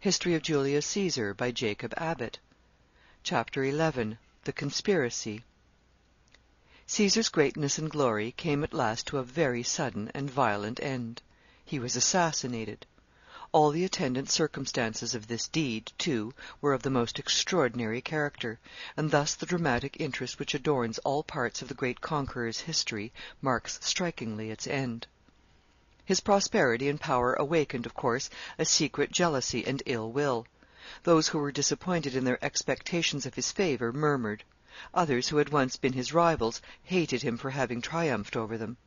History of Julius Caesar, by Jacob Abbott. Chapter 11. The Conspiracy. Caesar's greatness and glory came at last to a very sudden and violent end. He was assassinated. All the attendant circumstances of this deed, too, were of the most extraordinary character, and thus the dramatic interest which adorns all parts of the great conqueror's history marks strikingly its end. His prosperity and power awakened, of course, a secret jealousy and ill will. Those who were disappointed in their expectations of his favor murmured. Others, who had once been his rivals, hated him for having triumphed over them.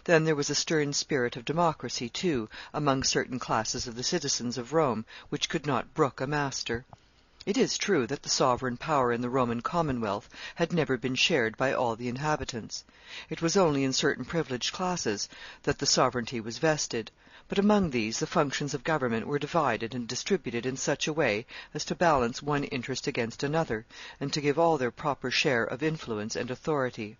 Then there was a stern spirit of democracy, too, among certain classes of the citizens of Rome, which could not brook a master. It is true that the sovereign power in the Roman Commonwealth had never been shared by all the inhabitants. It was only in certain privileged classes that the sovereignty was vested, but among these the functions of government were divided and distributed in such a way as to balance one interest against another, and to give all their proper share of influence and authority.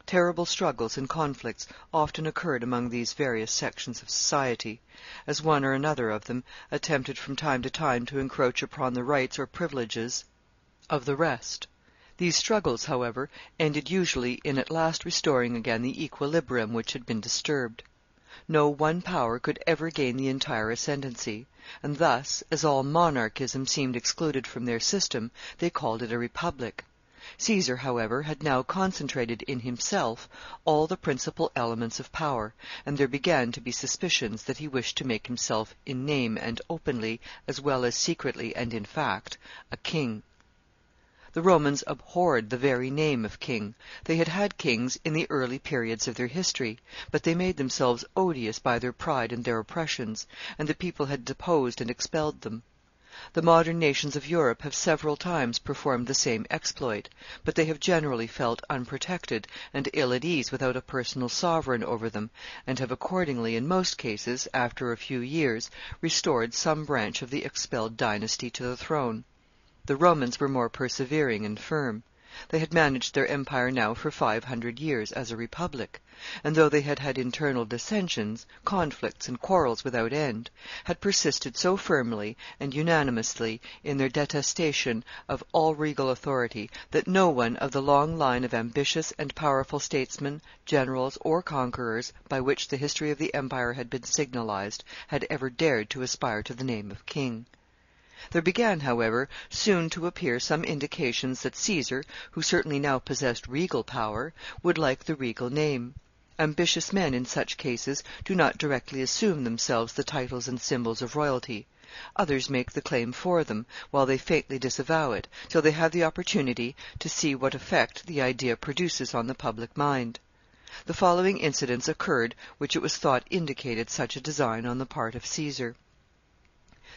Terrible struggles and conflicts often occurred among these various sections of society, as one or another of them attempted from time to time to encroach upon the rights or privileges of the rest. These struggles, however, ended usually in at last restoring again the equilibrium which had been disturbed. No one power could ever gain the entire ascendancy, and thus, as all monarchism seemed excluded from their system, they called it a republic. Caesar, however, had now concentrated in himself all the principal elements of power, and there began to be suspicions that he wished to make himself in name and openly, as well as secretly and in fact, a king. The Romans abhorred the very name of king. They had had kings in the early periods of their history, but they made themselves odious by their pride and their oppressions, and the people had deposed and expelled them. The modern nations of Europe have several times performed the same exploit, but they have generally felt unprotected and ill at ease without a personal sovereign over them, and have accordingly, in most cases, after a few years, restored some branch of the expelled dynasty to the throne. The Romans were more persevering and firm. They had managed their empire now for 500 years as a republic, and though they had had internal dissensions, conflicts, and quarrels without end, had persisted so firmly and unanimously in their detestation of all regal authority that no one of the long line of ambitious and powerful statesmen, generals, or conquerors by which the history of the empire had been signalized had ever dared to aspire to the name of king. There began, however, soon to appear some indications that Caesar, who certainly now possessed regal power, would like the regal name. Ambitious men, in such cases, do not directly assume themselves the titles and symbols of royalty. Others make the claim for them, while they faintly disavow it, till they have the opportunity to see what effect the idea produces on the public mind. The following incidents occurred which it was thought indicated such a design on the part of Caesar.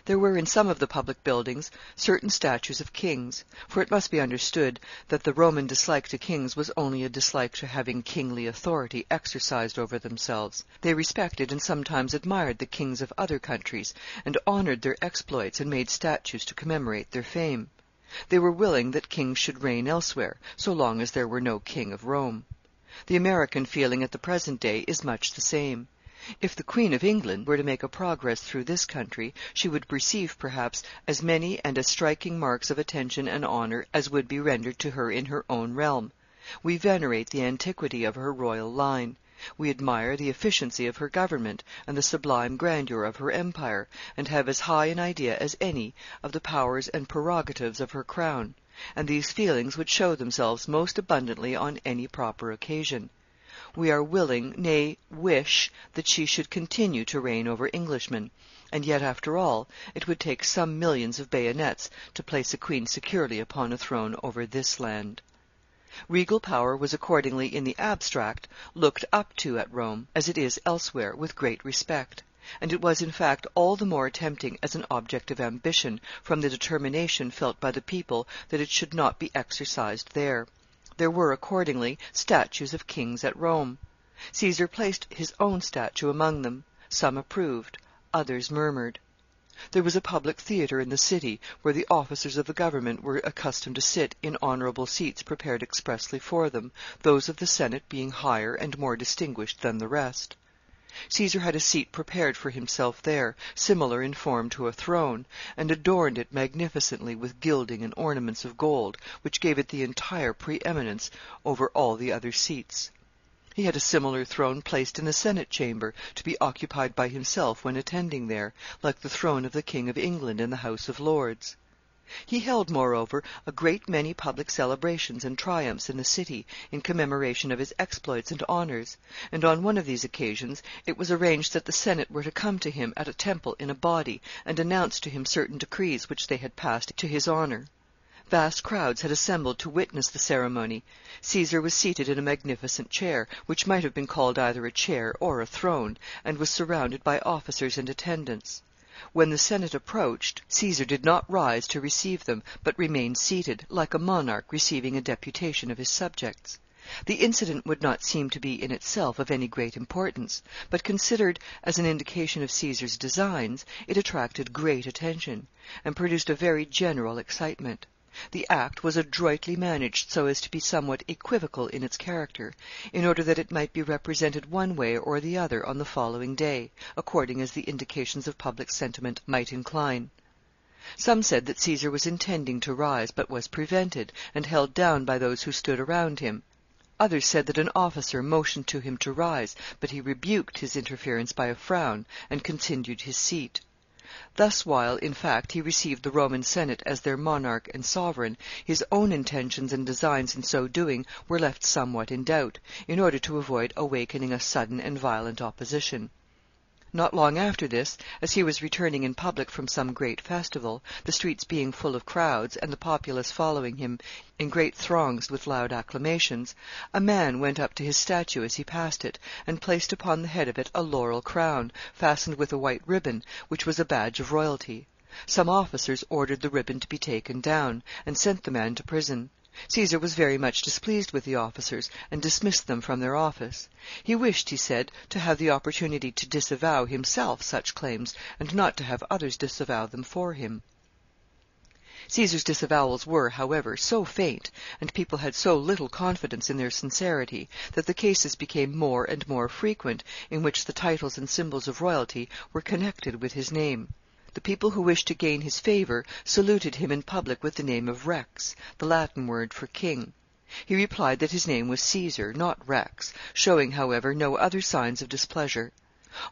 There were in some of the public buildings certain statues of kings, for it must be understood that the Roman dislike to kings was only a dislike to having kingly authority exercised over themselves. They respected and sometimes admired the kings of other countries, and honored their exploits and made statues to commemorate their fame. They were willing that kings should reign elsewhere, so long as there were no king of Rome. The American feeling at the present day is much the same. If the Queen of England were to make a progress through this country, she would receive, perhaps, as many and as striking marks of attention and honor as would be rendered to her in her own realm. We venerate the antiquity of her royal line. We admire the efficiency of her government and the sublime grandeur of her empire, and have as high an idea as any of the powers and prerogatives of her crown, and these feelings would show themselves most abundantly on any proper occasion. We are willing, nay, wish, that she should continue to reign over Englishmen, and yet, after all, it would take some millions of bayonets to place a queen securely upon a throne over this land. Regal power was accordingly, in the abstract, looked up to at Rome, as it is elsewhere, with great respect, and it was, in fact, all the more tempting as an object of ambition, from the determination felt by the people that it should not be exercised there. There were, accordingly, statues of kings at Rome. Caesar placed his own statue among them. Some approved, others murmured. There was a public theater in the city, where the officers of the government were accustomed to sit in honorable seats prepared expressly for them, those of the Senate being higher and more distinguished than the rest. Caesar had a seat prepared for himself there, similar in form to a throne, and adorned it magnificently with gilding and ornaments of gold, which gave it the entire preeminence over all the other seats. He had a similar throne placed in the Senate chamber, to be occupied by himself when attending there, like the throne of the King of England in the House of Lords. He held, moreover, a great many public celebrations and triumphs in the city in commemoration of his exploits and honors, and on one of these occasions it was arranged that the Senate were to come to him at a temple in a body and announce to him certain decrees which they had passed to his honor. Vast crowds had assembled to witness the ceremony. Caesar was seated in a magnificent chair, which might have been called either a chair or a throne, and was surrounded by officers and attendants. When the Senate approached, Caesar did not rise to receive them, but remained seated, like a monarch receiving a deputation of his subjects. The incident would not seem to be in itself of any great importance, but considered as an indication of Caesar's designs, it attracted great attention, and produced a very general excitement. The act was adroitly managed so as to be somewhat equivocal in its character, in order that it might be represented one way or the other on the following day, according as the indications of public sentiment might incline. Some said that Caesar was intending to rise, but was prevented, and held down by those who stood around him. Others said that an officer motioned to him to rise, but he rebuked his interference by a frown, and continued his seat. Thus, while, in fact, he received the Roman Senate as their monarch and sovereign, his own intentions and designs in so doing were left somewhat in doubt, in order to avoid awakening a sudden and violent opposition. Not long after this, as he was returning in public from some great festival, the streets being full of crowds, and the populace following him in great throngs with loud acclamations, a man went up to his statue as he passed it, and placed upon the head of it a laurel crown, fastened with a white ribbon, which was a badge of royalty. Some officers ordered the ribbon to be taken down, and sent the man to prison. Caesar was very much displeased with the officers, and dismissed them from their office. He wished, he said, to have the opportunity to disavow himself such claims, and not to have others disavow them for him. Caesar's disavowals were, however, so faint, and people had so little confidence in their sincerity, that the cases became more and more frequent in which the titles and symbols of royalty were connected with his name. The people who wished to gain his favor saluted him in public with the name of Rex, the Latin word for king. He replied that his name was Caesar, not Rex, showing, however, no other signs of displeasure.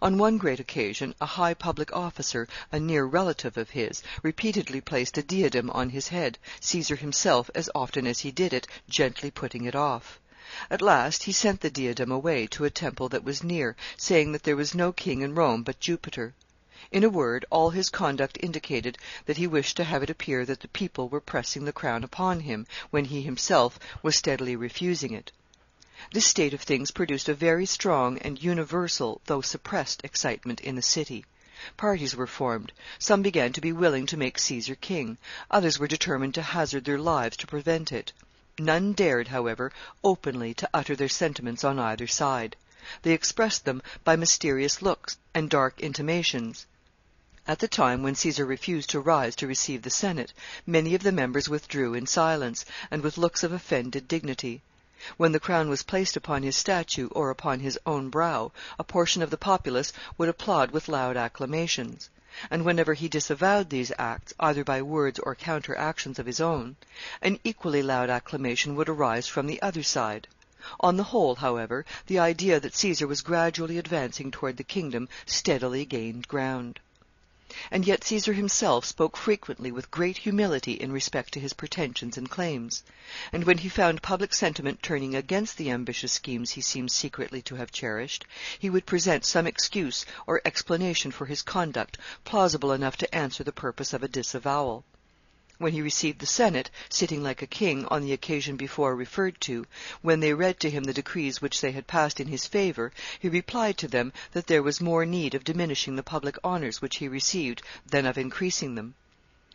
On one great occasion, a high public officer, a near relative of his, repeatedly placed a diadem on his head, Caesar himself, as often as he did it, gently putting it off. At last he sent the diadem away to a temple that was near, saying that there was no king in Rome but Jupiter. In a word, all his conduct indicated that he wished to have it appear that the people were pressing the crown upon him, when he himself was steadily refusing it. This state of things produced a very strong and universal, though suppressed, excitement in the city. Parties were formed. Some began to be willing to make Caesar king. Others were determined to hazard their lives to prevent it. None dared, however, openly to utter their sentiments on either side. They expressed them by mysterious looks and dark intimations. At the time when Caesar refused to rise to receive the Senate, many of the members withdrew in silence, and with looks of offended dignity. When the crown was placed upon his statue or upon his own brow, a portion of the populace would applaud with loud acclamations, and whenever he disavowed these acts, either by words or counter-actions of his own, an equally loud acclamation would arise from the other side. On the whole, however, the idea that Caesar was gradually advancing toward the kingdom steadily gained ground. And yet Caesar himself spoke frequently with great humility in respect to his pretensions and claims, and when he found public sentiment turning against the ambitious schemes he seems secretly to have cherished, he would present some excuse or explanation for his conduct plausible enough to answer the purpose of a disavowal. When he received the Senate, sitting like a king, on the occasion before referred to, when they read to him the decrees which they had passed in his favor, he replied to them that there was more need of diminishing the public honors which he received than of increasing them.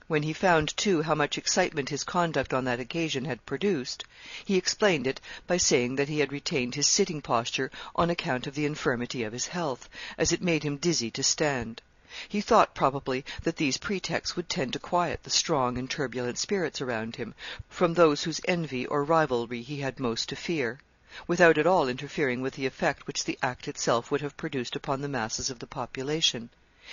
When he found, too, how much excitement his conduct on that occasion had produced, he explained it by saying that he had retained his sitting posture on account of the infirmity of his health, as it made him dizzy to stand. He thought, probably, that these pretexts would tend to quiet the strong and turbulent spirits around him, from those whose envy or rivalry he had most to fear. without at all interfering with the effect which the act itself would have produced upon the masses of the population.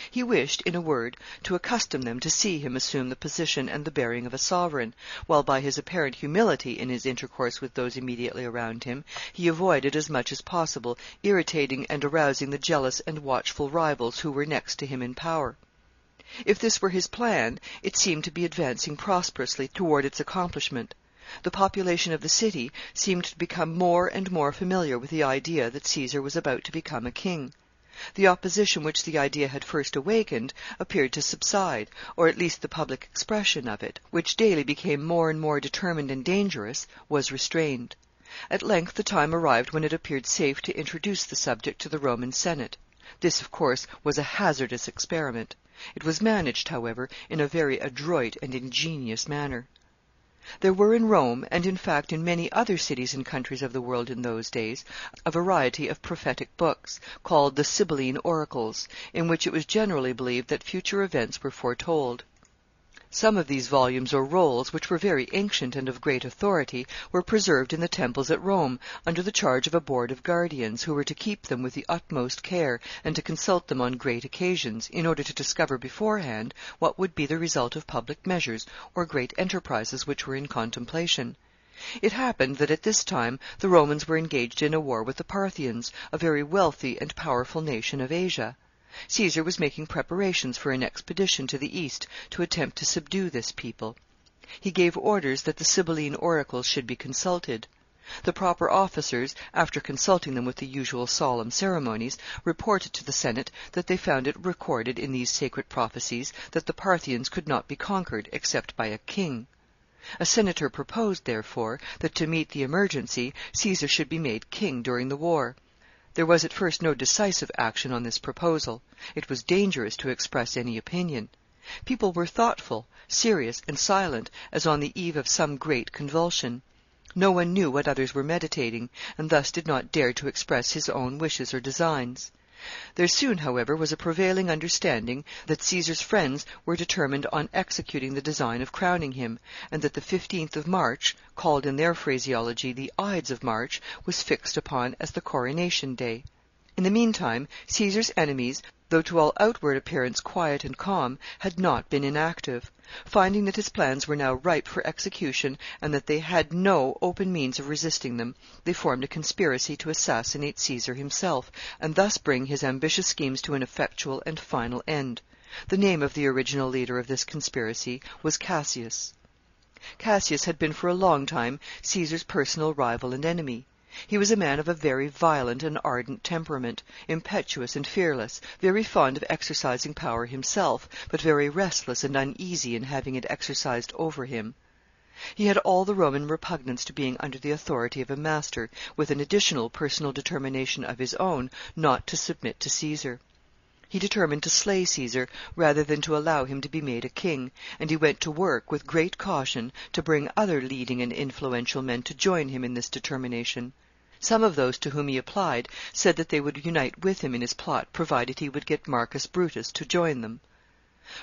He wished, in a word, to accustom them to see him assume the position and the bearing of a sovereign, while by his apparent humility in his intercourse with those immediately around him, he avoided as much as possible irritating and arousing the jealous and watchful rivals who were next to him in power. If this were his plan, it seemed to be advancing prosperously toward its accomplishment. The population of the city seemed to become more and more familiar with the idea that Caesar was about to become a king. The opposition which the idea had first awakened appeared to subside, or at least the public expression of it, which daily became more and more determined and dangerous, was restrained. At length the time arrived when it appeared safe to introduce the subject to the Roman Senate. This, of course, was a hazardous experiment. It was managed, however, in a very adroit and ingenious manner. There were in Rome, and in fact in many other cities and countries of the world in those days, a variety of prophetic books, called the Sibylline Oracles, in which it was generally believed that future events were foretold. Some of these volumes or rolls, which were very ancient and of great authority, were preserved in the temples at Rome, under the charge of a board of guardians, who were to keep them with the utmost care, and to consult them on great occasions, in order to discover beforehand what would be the result of public measures or great enterprises which were in contemplation. It happened that at this time the Romans were engaged in a war with the Parthians, a very wealthy and powerful nation of Asia. Caesar was making preparations for an expedition to the east to attempt to subdue this people. He gave orders that the Sibylline oracles should be consulted. The proper officers, after consulting them with the usual solemn ceremonies, reported to the Senate that they found it recorded in these sacred prophecies that the Parthians could not be conquered except by a king. A senator proposed, therefore, that to meet the emergency, Caesar should be made king during the war. There was at first no decisive action on this proposal. It was dangerous to express any opinion. People were thoughtful, serious, and silent, as on the eve of some great convulsion. No one knew what others were meditating, and thus did not dare to express his own wishes or designs. There soon, however, was a prevailing understanding that Caesar's friends were determined on executing the design of crowning him, and that the 15th of March, called in their phraseology the Ides of March, was fixed upon as the coronation day. In the meantime, Caesar's enemies, though to all outward appearance quiet and calm, had not been inactive. Finding that his plans were now ripe for execution, and that they had no open means of resisting them, they formed a conspiracy to assassinate Caesar himself, and thus bring his ambitious schemes to an effectual and final end. The name of the original leader of this conspiracy was Cassius. Cassius had been for a long time Caesar's personal rival and enemy. He was a man of a very violent and ardent temperament, impetuous and fearless, very fond of exercising power himself, but very restless and uneasy in having it exercised over him. He had all the Roman repugnance to being under the authority of a master, with an additional personal determination of his own not to submit to Caesar. He determined to slay Caesar rather than to allow him to be made a king, and he went to work with great caution to bring other leading and influential men to join him in this determination. Some of those to whom he applied said that they would unite with him in his plot, provided he would get Marcus Brutus to join them.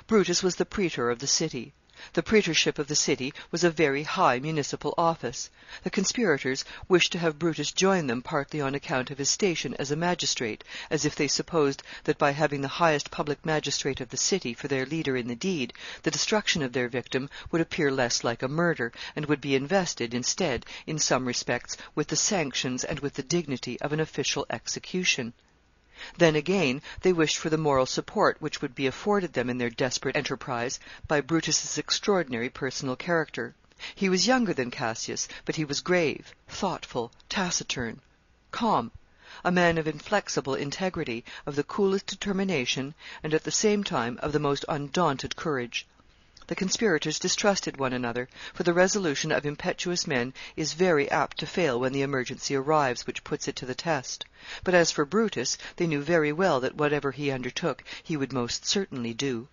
Brutus was the praetor of the city. The praetorship of the city was a very high municipal office. The conspirators wished to have Brutus join them partly on account of his station as a magistrate, as if they supposed that by having the highest public magistrate of the city for their leader in the deed, the destruction of their victim would appear less like a murder, and would be invested, instead, in some respects, with the sanctions and with the dignity of an official execution. Then, again, they wished for the moral support which would be afforded them in their desperate enterprise by Brutus's extraordinary personal character. He was younger than Cassius, but he was grave, thoughtful, taciturn, calm, a man of inflexible integrity, of the coolest determination, and at the same time of the most undaunted courage. The conspirators distrusted one another, for the resolution of impetuous men is very apt to fail when the emergency arrives which puts it to the test. But as for Brutus, they knew very well that whatever he undertook he would most certainly do.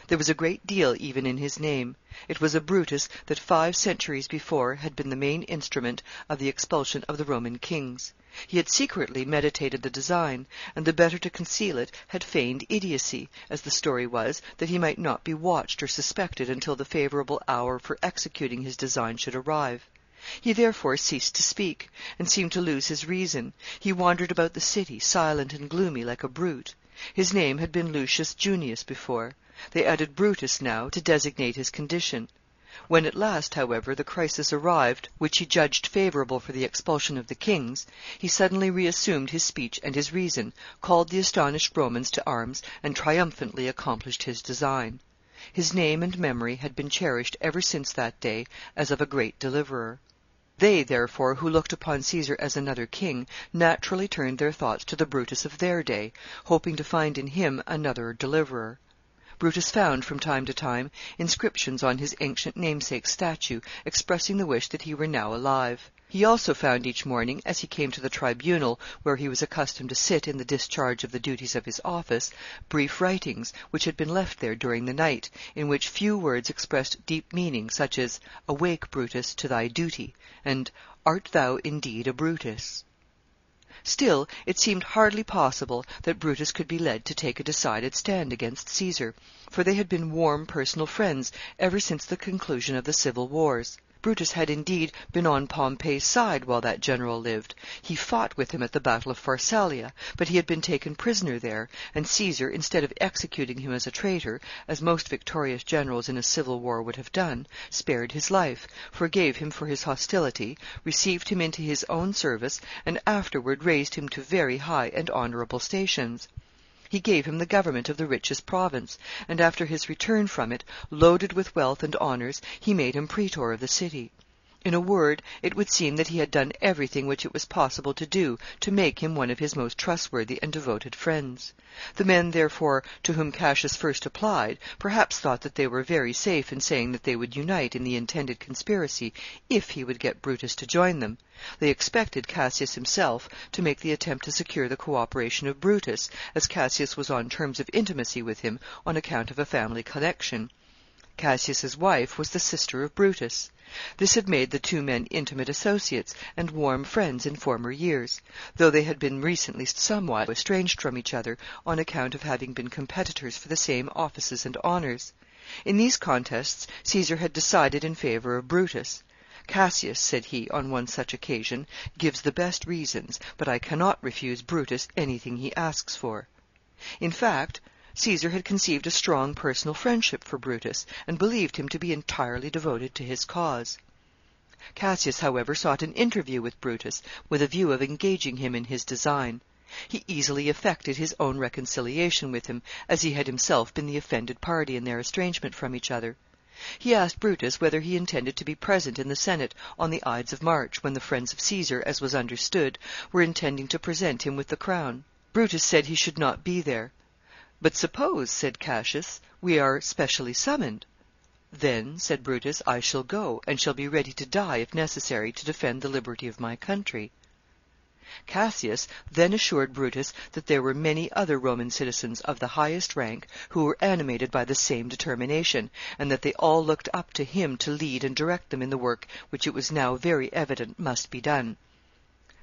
There was a great deal even in his name. It was a Brutus that 5 centuries before had been the main instrument of the expulsion of the Roman kings. He had secretly meditated the design, and the better to conceal it, had feigned idiocy, as the story was, that he might not be watched or suspected until the favorable hour for executing his design should arrive. He therefore ceased to speak, and seemed to lose his reason. He wandered about the city, silent and gloomy, like a brute. His name had been Lucius Junius before. They added Brutus now, to designate his condition. When at last, however, the crisis arrived which he judged favorable for the expulsion of the kings, he suddenly reassumed his speech and his reason, called the astonished Romans to arms, and triumphantly accomplished his design. His name and memory had been cherished ever since that day as of a great deliverer. They, therefore, who looked upon Caesar as another king, naturally turned their thoughts to the Brutus of their day, hoping to find in him another deliverer. Brutus found, from time to time, inscriptions on his ancient namesake's statue, expressing the wish that he were now alive. He also found each morning, as he came to the tribunal where he was accustomed to sit in the discharge of the duties of his office, brief writings, which had been left there during the night, in which few words expressed deep meaning, such as, "Awake, Brutus, to thy duty," and "Art thou indeed a Brutus?" Still, it seemed hardly possible that Brutus could be led to take a decided stand against Caesar, for they had been warm personal friends ever since the conclusion of the civil wars. Brutus had indeed been on Pompey's side while that general lived. He fought with him at the battle of Pharsalia, but he had been taken prisoner there, and Caesar, instead of executing him as a traitor, as most victorious generals in a civil war would have done, spared his life, forgave him for his hostility, received him into his own service, and afterward raised him to very high and honorable stations. He gave him the government of the richest province, and after his return from it, loaded with wealth and honors, he made him praetor of the city. In a word, it would seem that he had done everything which it was possible to do to make him one of his most trustworthy and devoted friends. The men, therefore, to whom Cassius first applied, perhaps thought that they were very safe in saying that they would unite in the intended conspiracy if he would get Brutus to join them. They expected Cassius himself to make the attempt to secure the cooperation of Brutus, as Cassius was on terms of intimacy with him on account of a family connection. Cassius's wife was the sister of Brutus. This had made the two men intimate associates and warm friends in former years, though they had been recently somewhat estranged from each other on account of having been competitors for the same offices and honors. In these contests Caesar had decided in favor of Brutus. "Cassius," said he, on one such occasion, "gives the best reasons, but I cannot refuse Brutus anything he asks for." In fact, Caesar had conceived a strong personal friendship for Brutus, and believed him to be entirely devoted to his cause. Cassius, however, sought an interview with Brutus, with a view of engaging him in his design. He easily effected his own reconciliation with him, as he had himself been the offended party in their estrangement from each other. He asked Brutus whether he intended to be present in the Senate on the Ides of March, when the friends of Caesar, as was understood, were intending to present him with the crown. Brutus said he should not be there. "But suppose," said Cassius, "we are specially summoned?" "Then," said Brutus, "I shall go, and shall be ready to die, if necessary, to defend the liberty of my country." Cassius then assured Brutus that there were many other Roman citizens of the highest rank who were animated by the same determination, and that they all looked up to him to lead and direct them in the work which it was now very evident must be done.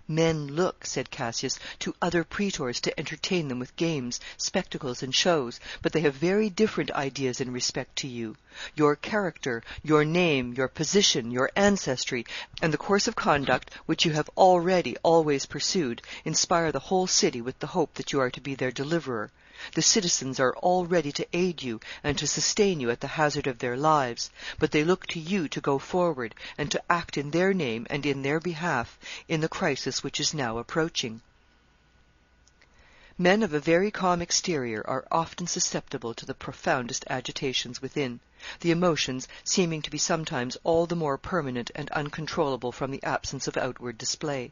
"Men look," said Cassius, "to other praetors to entertain them with games, spectacles, and shows, but they have very different ideas in respect to you. Your character, your name, your position, your ancestry, and the course of conduct which you have already always pursued, inspire the whole city with the hope that you are to be their deliverer. The citizens are all ready to aid you and to sustain you at the hazard of their lives, but they look to you to go forward, and to act in their name and in their behalf in the crisis which is now approaching." Men of a very calm exterior are often susceptible to the profoundest agitations within, the emotions seeming to be sometimes all the more permanent and uncontrollable from the absence of outward display.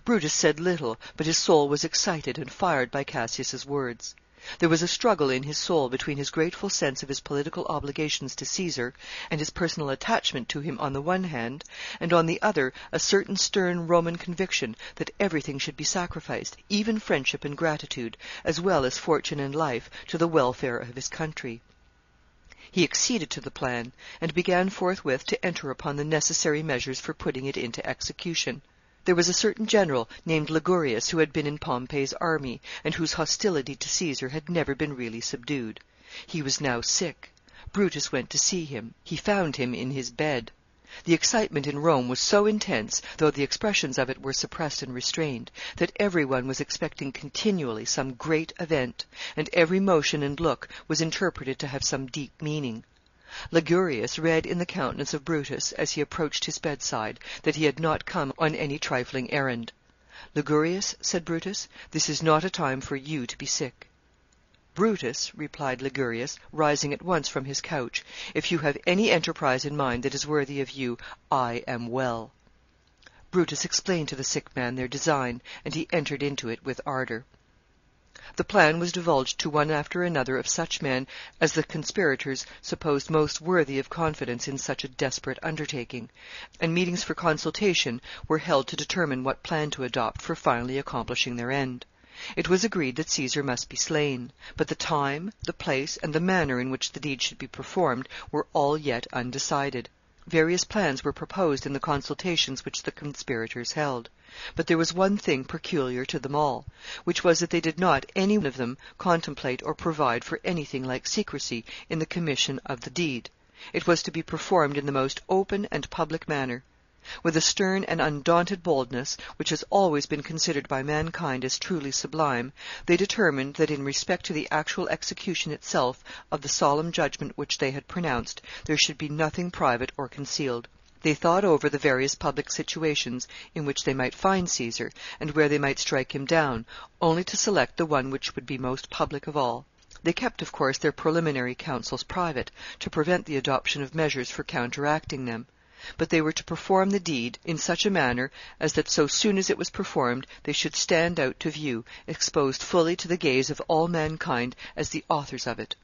Brutus said little, but his soul was excited and fired by Cassius's words. There was a struggle in his soul between his grateful sense of his political obligations to Caesar and his personal attachment to him on the one hand, and on the other a certain stern Roman conviction that everything should be sacrificed, even friendship and gratitude, as well as fortune and life, to the welfare of his country. He acceded to the plan, and began forthwith to enter upon the necessary measures for putting it into execution. There was a certain general named Ligurius who had been in Pompey's army, and whose hostility to Caesar had never been really subdued. He was now sick. Brutus went to see him. He found him in his bed. The excitement in Rome was so intense, though the expressions of it were suppressed and restrained, that every one was expecting continually some great event, and every motion and look was interpreted to have some deep meaning. Ligurius read in the countenance of Brutus, as he approached his bedside, that he had not come on any trifling errand. "Ligurius," said Brutus, "this is not a time for you to be sick." "Brutus," replied Ligurius, rising at once from his couch, "if you have any enterprise in mind that is worthy of you, I am well." Brutus explained to the sick man their design, and he entered into it with ardor. The plan was divulged to one after another of such men as the conspirators supposed most worthy of confidence in such a desperate undertaking, and meetings for consultation were held to determine what plan to adopt for finally accomplishing their end. It was agreed that Caesar must be slain, but the time, the place, and the manner in which the deed should be performed were all yet undecided. Various plans were proposed in the consultations which the conspirators held, but there was one thing peculiar to them all, which was that they did not, any one of them, contemplate or provide for anything like secrecy in the commission of the deed. It was to be performed in the most open and public manner. With a stern and undaunted boldness, which has always been considered by mankind as truly sublime, they determined that in respect to the actual execution itself of the solemn judgment which they had pronounced, there should be nothing private or concealed. They thought over the various public situations in which they might find Caesar, and where they might strike him down, only to select the one which would be most public of all. They kept, of course, their preliminary councils private, to prevent the adoption of measures for counteracting them. But they were to perform the deed in such a manner as that so soon as it was performed they should stand out to view, exposed fully to the gaze of all mankind as the authors of it.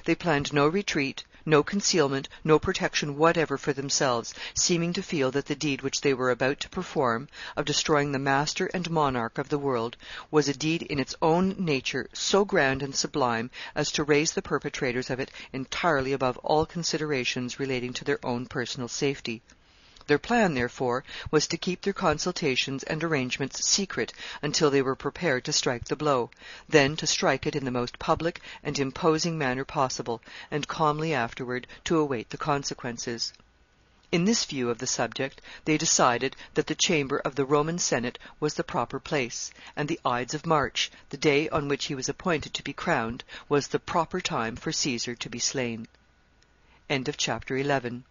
They planned no retreat, no concealment, no protection whatever for themselves, seeming to feel that the deed which they were about to perform, of destroying the master and monarch of the world, was a deed in its own nature so grand and sublime as to raise the perpetrators of it entirely above all considerations relating to their own personal safety. Their plan, therefore, was to keep their consultations and arrangements secret until they were prepared to strike the blow, then to strike it in the most public and imposing manner possible, and calmly afterward to await the consequences. In this view of the subject, they decided that the chamber of the Roman Senate was the proper place, and the Ides of March, the day on which he was appointed to be crowned, was the proper time for Caesar to be slain. End of chapter 11.